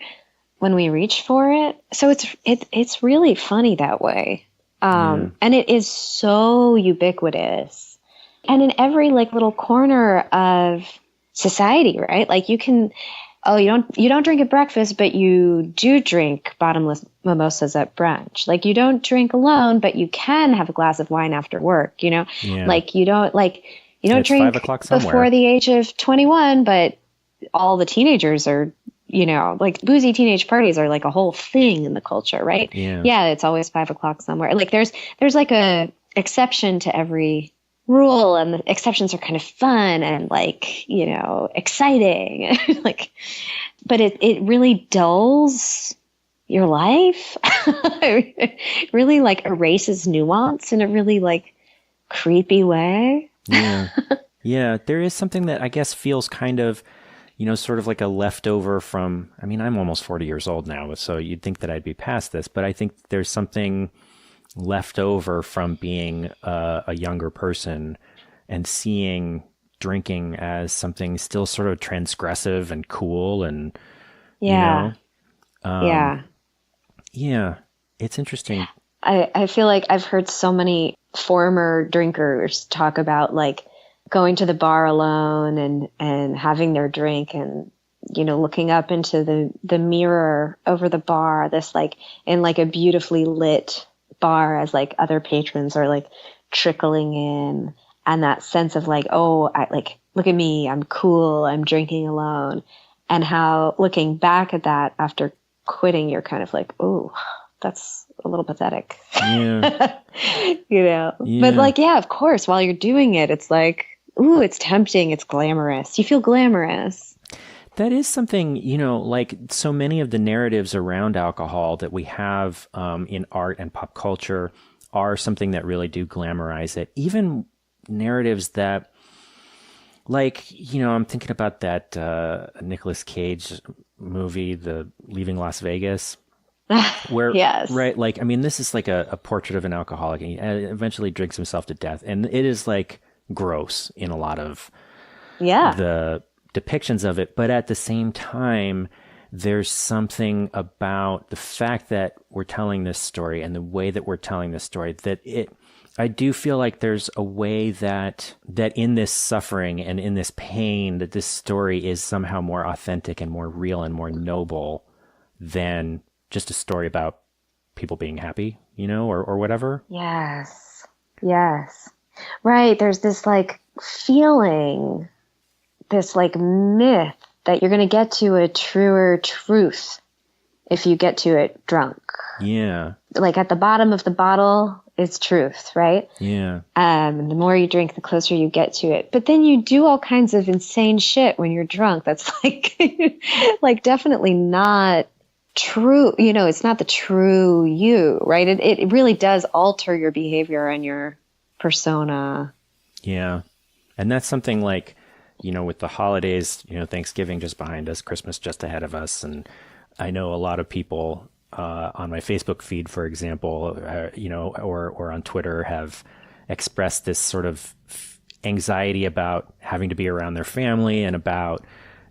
when we reach for it. So it's really funny that way. And it is so ubiquitous and in every like little corner of society, right? Like you don't drink at breakfast, but you do drink bottomless mimosas at brunch. Like you don't drink alone, but you can have a glass of wine after work, like you don't drink before the age of 21, but all the teenagers are, like boozy teenage parties are like a whole thing in the culture, right? Yeah. It's always 5 o'clock somewhere. Like there's like a exception to every rule, and the exceptions are kind of fun and like, exciting, like, but it really dulls your life. It really like erases nuance in a really like creepy way. Yeah. There is something that I guess feels kind of, sort of like a leftover from, I mean, I'm almost 40 years old now, so you'd think that I'd be past this, but I think there's something left over from being a younger person and seeing drinking as something still sort of transgressive and cool and, Yeah, it's interesting. I feel like I've heard so many former drinkers talk about like going to the bar alone and having their drink and, looking up into the mirror over the bar, this like in like a beautifully lit bar as like other patrons are like trickling in, and that sense of like, oh, look at me, I'm cool, I'm drinking alone. And how looking back at that after quitting, you're kind of like, oh, that's a little pathetic. Yeah. But like, yeah, of course, while you're doing it, it's like, ooh, it's tempting. It's glamorous. You feel glamorous. That is something, like so many of the narratives around alcohol that we have in art and pop culture are something that really do glamorize it. Even narratives that, like, I'm thinking about that Nicolas Cage movie, The Leaving Las Vegas. Where, yes. Right. Like, I mean, this is like a portrait of an alcoholic, and he eventually drinks himself to death. And it is like gross in a lot of Yeah. the depictions of it. But at the same time, there's something about the fact that we're telling this story and the way that we're telling this story I do feel like there's a way that in this suffering and in this pain, that this story is somehow more authentic and more real and more noble than just a story about people being happy, or whatever. Yes. Yes. Right. There's this like feeling, this like myth that you're going to get to a truer truth if you get to it drunk. Yeah. Like at the bottom of the bottle is truth, right? Yeah. The more you drink, the closer you get to it. But then you do all kinds of insane shit when you're drunk. That's like, like definitely not true. It's not the true you, right? It really does alter your behavior and your persona. Yeah. And that's something like, with the holidays, Thanksgiving just behind us, Christmas just ahead of us. And I know a lot of people on my Facebook feed, for example, or on Twitter have expressed this sort of anxiety about having to be around their family and about,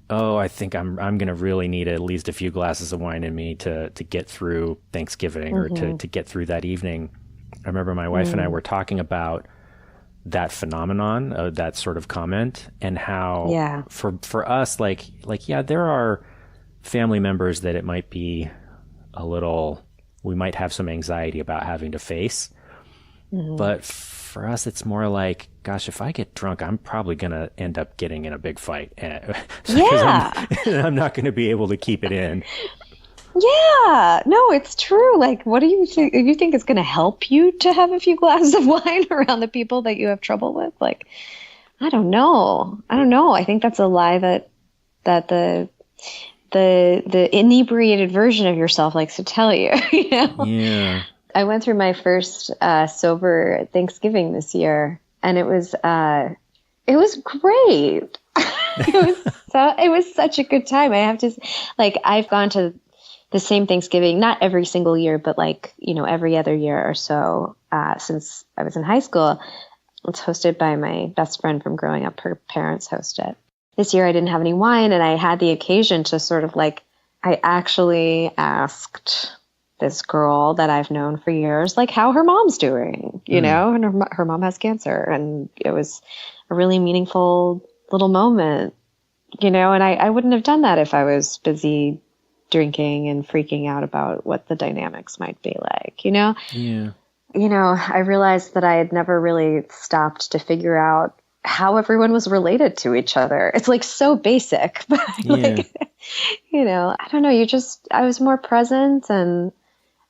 I think I'm going to really need at least a few glasses of wine in me to get through Thanksgiving or to get through that evening. I remember my wife and I were talking about that phenomenon, that sort of comment, and how for us, like, there are family members that it might be we might have some anxiety about having to face. But for us, it's more like, gosh, if I get drunk, I'm probably going to end up getting in a big fight. I'm not going to be able to keep it in. Yeah, no, it's true. Like, what do you think? You think it's going to help you to have a few glasses of wine around the people that you have trouble with? Like, I don't know. I think that's a lie that the inebriated version of yourself likes to tell you. Yeah. I went through my first sober Thanksgiving this year, and it was great. It was such a good time. I have to, like, I've gone to the same Thanksgiving, not every single year, but like, every other year or so since I was in high school. It's hosted by my best friend from growing up. Her parents host it. This year I didn't have any wine, and I had the occasion to sort of like, I actually asked this girl that I've known for years, like, how her mom's doing, and her mom has cancer. And it was a really meaningful little moment, and I wouldn't have done that if I was busy drinking and freaking out about what the dynamics might be like, Yeah. I realized that I had never really stopped to figure out how everyone was related to each other. It's like so basic, but like, I don't know. I was more present, and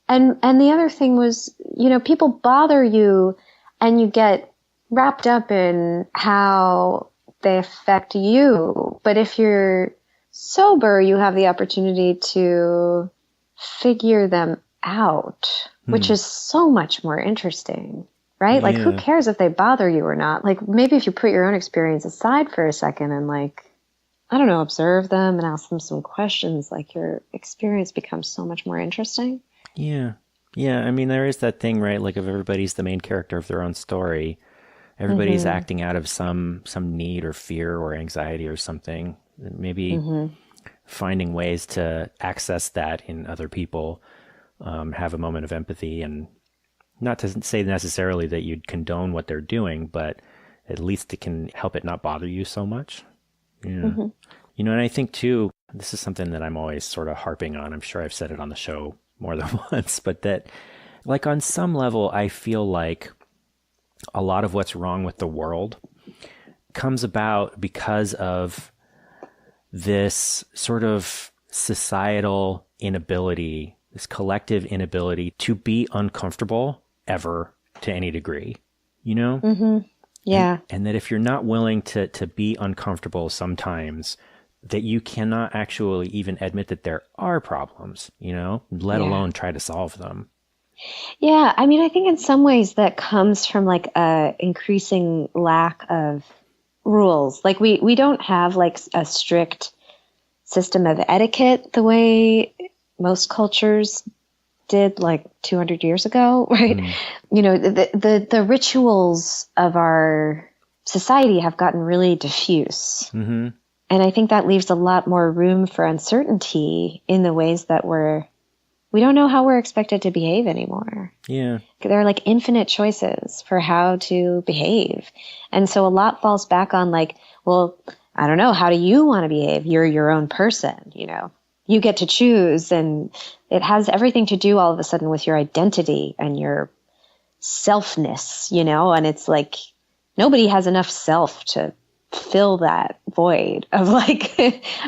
the other thing was, people bother you and you get wrapped up in how they affect you. But if you're sober, you have the opportunity to figure them out, which is so much more interesting, right? Like, who cares if they bother you or not? Like, maybe if you put your own experience aside for a second and, like, I don't know, observe them and ask them some questions, like, your experience becomes so much more interesting. Yeah. Yeah. I mean, there is that thing, right? Like, if everybody's the main character of their own story, everybody's acting out of some need or fear or anxiety or something. Maybe finding ways to access that in other people, have a moment of empathy, and not to say necessarily that you'd condone what they're doing, but at least it can help it not bother you so much. Yeah. And I think too, this is something that I'm always sort of harping on. I'm sure I've said it on the show more than once, but that, like, on some level, I feel like a lot of what's wrong with the world comes about because of this sort of societal inability, this collective inability to be uncomfortable ever to any degree, Yeah. And that if you're not willing to be uncomfortable sometimes, that you cannot actually even admit that there are problems, let alone try to solve them. Yeah. I mean, I think in some ways that comes from like a increasing lack of rules. Like we don't have like a strict system of etiquette the way most cultures did like 200 years ago, right? The rituals of our society have gotten really diffuse. Mm-hmm. And I think that leaves a lot more room for uncertainty in the ways that we don't know how we're expected to behave anymore. Yeah. There are like infinite choices for how to behave. And so a lot falls back on like, well, I don't know, how do you want to behave? You're your own person, you know. You get to choose, and it has everything to do all of a sudden with your identity and your selfness, you know, and it's like nobody has enough self to fill that void of like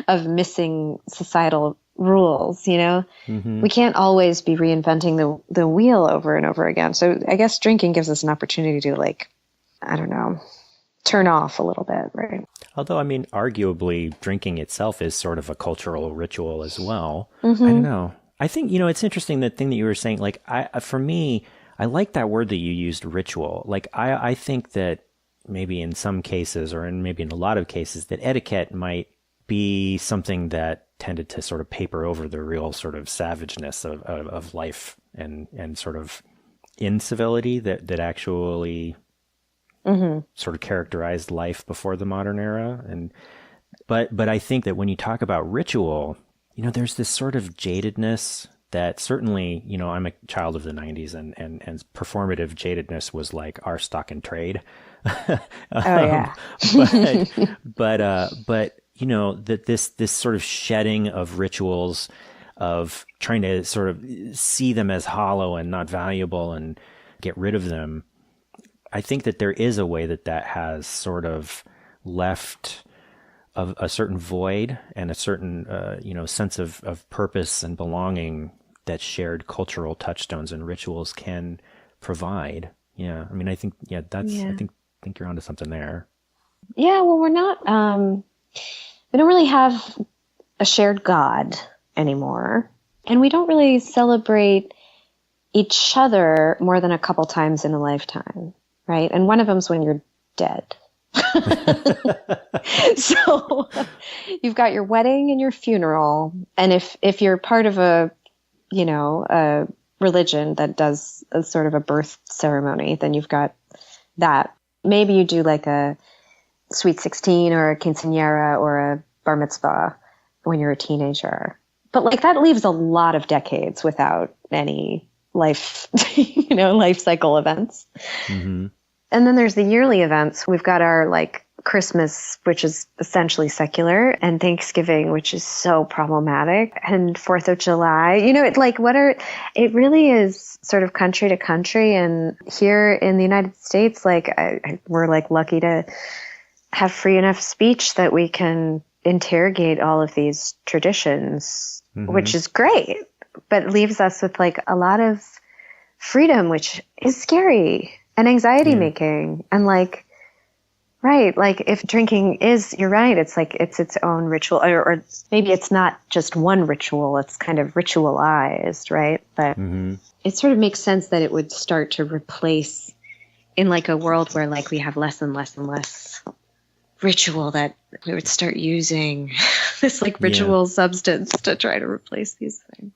of missing societal rules, you know. Mm-hmm. We can't always be reinventing the wheel over and over again. So I guess drinking gives us an opportunity to like, I don't know, turn off a little bit, right? Although, I mean, arguably drinking itself is sort of a cultural ritual as well. Mm-hmm. I don't know. I think, you know, it's interesting, the thing that you were saying, like, for me, I like that word that you used, ritual. Like, I think that maybe in some cases, or maybe in a lot of cases, that etiquette might be something that tended to sort of paper over the real sort of savageness of life and sort of incivility that actually Mm-hmm. sort of characterized life before the modern era. But I think that when you talk about ritual, you know, there's this sort of jadedness that certainly, you know, I'm a child of the 90s, and performative jadedness was like our stock and trade. Oh yeah. But you know, that this sort of shedding of rituals, of trying to sort of see them as hollow and not valuable and get rid of them. I think that there is a way that has sort of left a certain void and a certain, you know, sense of purpose and belonging that shared cultural touchstones and rituals can provide. Yeah. I mean, I think, I think you're onto something there. Yeah. Well, we're not, we don't really have a shared God anymore. And we don't really celebrate each other more than a couple times in a lifetime. Right. And one of them's when you're dead. So you've got your wedding and your funeral. And if you're part of a religion that does a sort of a birth ceremony, then you've got that. Maybe you do like a sweet 16 or a quinceañera or a bar mitzvah when you're a teenager. But like that leaves a lot of decades without any life, life cycle events. Mm-hmm. And then there's the yearly events. We've got our like Christmas, which is essentially secular, and Thanksgiving, which is so problematic, and 4th of July. You know, it really is sort of country to country. And here in the United States, like we're like lucky to have free enough speech that we can interrogate all of these traditions, mm-hmm. which is great, but leaves us with like a lot of freedom, which is scary and anxiety making. And like, right, like if drinking is, you're right, it's like it's its own ritual, or maybe it's not just one ritual, it's kind of ritualized, right? But mm-hmm. it sort of makes sense that it would start to replace in like a world where like we have less and less and less ritual, that we would start using this like ritual substance to try to replace these things.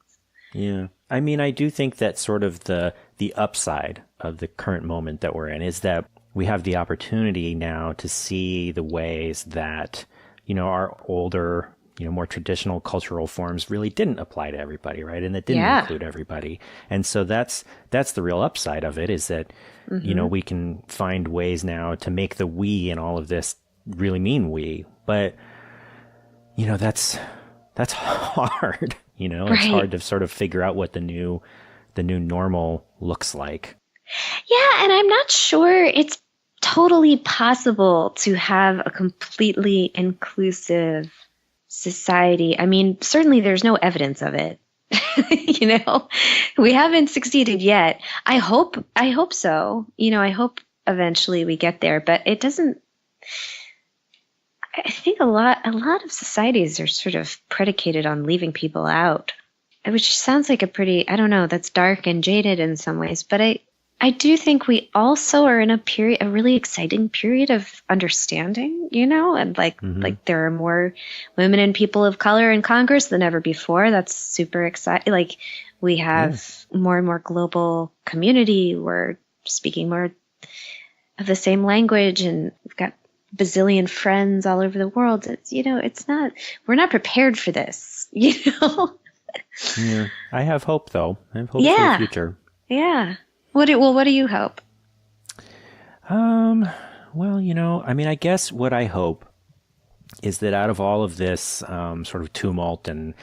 Yeah. I mean, I do think that sort of the upside of the current moment that we're in is that we have the opportunity now to see the ways that, our older, more traditional cultural forms really didn't apply to everybody, right? And that didn't include everybody. And so that's the real upside of it, is that, mm-hmm. We can find ways now to make the we in all of this really mean we. But, that's hard. It's hard to sort of figure out what the new normal looks like. Yeah, and I'm not sure it's totally possible to have a completely inclusive society. I mean, certainly there's no evidence of it. We haven't succeeded yet. I hope so. I hope eventually we get there, but it doesn't. I think a lot of societies are sort of predicated on leaving people out, which sounds like I don't know, that's dark and jaded in some ways, but I do think we also are in a really exciting period of understanding, and like, mm-hmm. like there are more women and people of color in Congress than ever before. That's super exciting. Like we have more and more global community. We're speaking more of the same language, and we've got bazillion friends all over the world. It's, it's not, we're not prepared for this, Yeah. I have hope, though. I have hope for the future. Yeah. What do you hope? Well, I guess what I hope is that out of all of this sort of tumult and,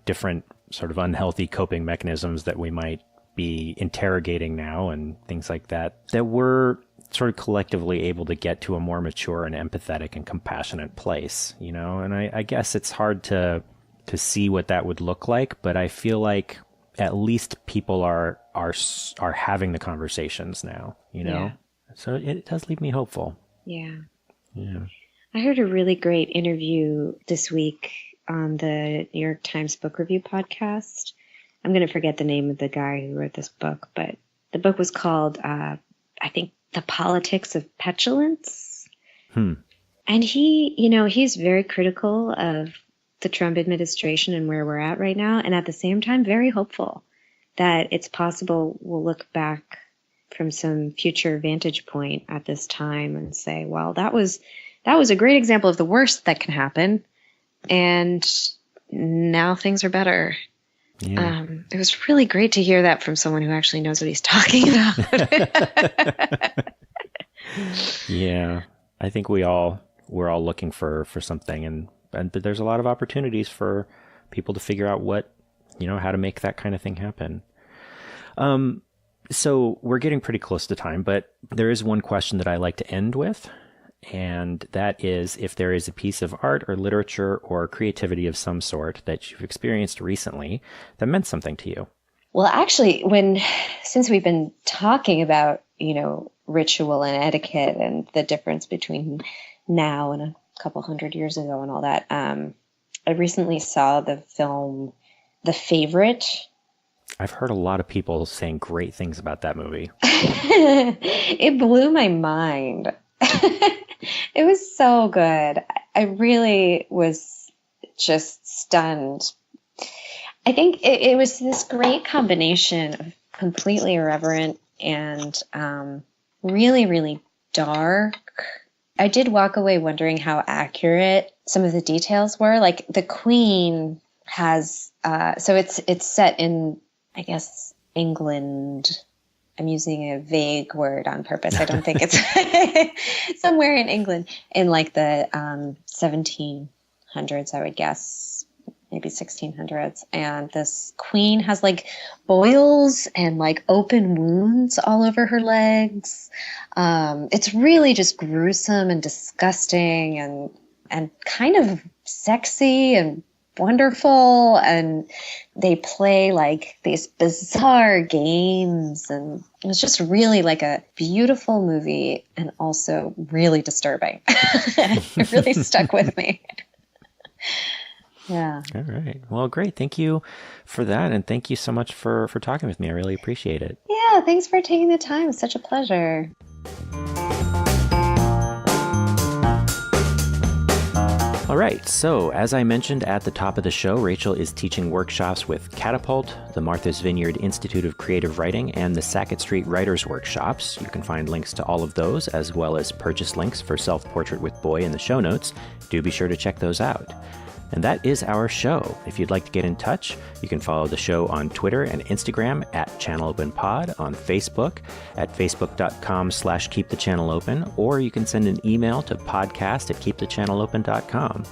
different sort of unhealthy coping mechanisms that we might be interrogating now and things like that, that we're sort of collectively able to get to a more mature and empathetic and compassionate place, and I guess it's hard to see what that would look like, but I feel like at least people are having the conversations now, Yeah. So it does leave me hopeful. Yeah. Yeah. I heard a really great interview this week on the New York Times Book Review podcast. I'm going to forget the name of the guy who wrote this book, but the book was called, I think, The Politics of Petulance. And he's very critical of the Trump administration and where we're at right now. And at the same time, very hopeful that it's possible we'll look back from some future vantage point at this time and say, well, that was a great example of the worst that can happen. And now things are better. Yeah. It was really great to hear that from someone who actually knows what he's talking about. Yeah. I think we're all looking for something, but there's a lot of opportunities for people to figure out how to make that kind of thing happen. So we're getting pretty close to time, but there is one question that I like to end with, and that is if there is a piece of art or literature or creativity of some sort that you've experienced recently that meant something to you. Well, actually, since we've been talking about, ritual and etiquette and the difference between now and a couple hundred years ago and all that, I recently saw the film The Favorite. I've heard a lot of people saying great things about that movie. It blew my mind. It was so good. I really was just stunned. I think it was this great combination of completely irreverent and really, really dark. I did walk away wondering how accurate some of the details were. Like the Queen has, so it's set in, I guess, England. I'm using a vague word on purpose. I don't think it's somewhere in England in like the 1700s, I would guess, maybe 1600s. And this queen has like boils and like open wounds all over her legs. It's really just gruesome and disgusting and kind of sexy and wonderful, and they play like these bizarre games, and it was just really like a beautiful movie and also really disturbing. It really stuck with me. Yeah. All right. Well, great. Thank you for that, and thank you so much for talking with me. I really appreciate it. Yeah, thanks for taking the time. It's such a pleasure. All right, so as I mentioned at the top of the show, Rachel is teaching workshops with Catapult, the Martha's Vineyard Institute of Creative Writing, and the Sackett Street Writers Workshops. You can find links to all of those, as well as purchase links for Self-Portrait with Boy in the show notes. Do be sure to check those out. And that is our show. If you'd like to get in touch, you can follow the show on Twitter and Instagram at ChannelOpenPod, on Facebook at facebook.com/keepthechannelopen, or you can send an email to podcast@keepthechanneleopen.com.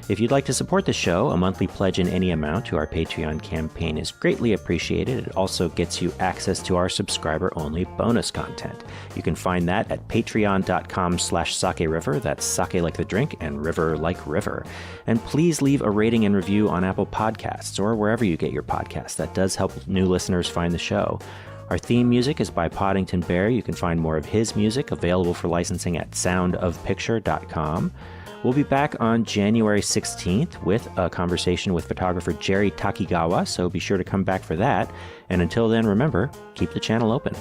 If you'd like to support the show, a monthly pledge in any amount to our Patreon campaign is greatly appreciated. It also gets you access to our subscriber-only bonus content. You can find that at patreon.com/sakeriver. That's sake like the drink and river like river. And please leave a rating and review on Apple Podcasts or wherever you get your podcasts. That does help new listeners find the show. Our theme music is by Poddington Bear. You can find more of his music available for licensing at soundofpicture.com. We'll be back on January 16th with a conversation with photographer Jerry Takigawa, so be sure to come back for that. And until then, remember, keep the channel open.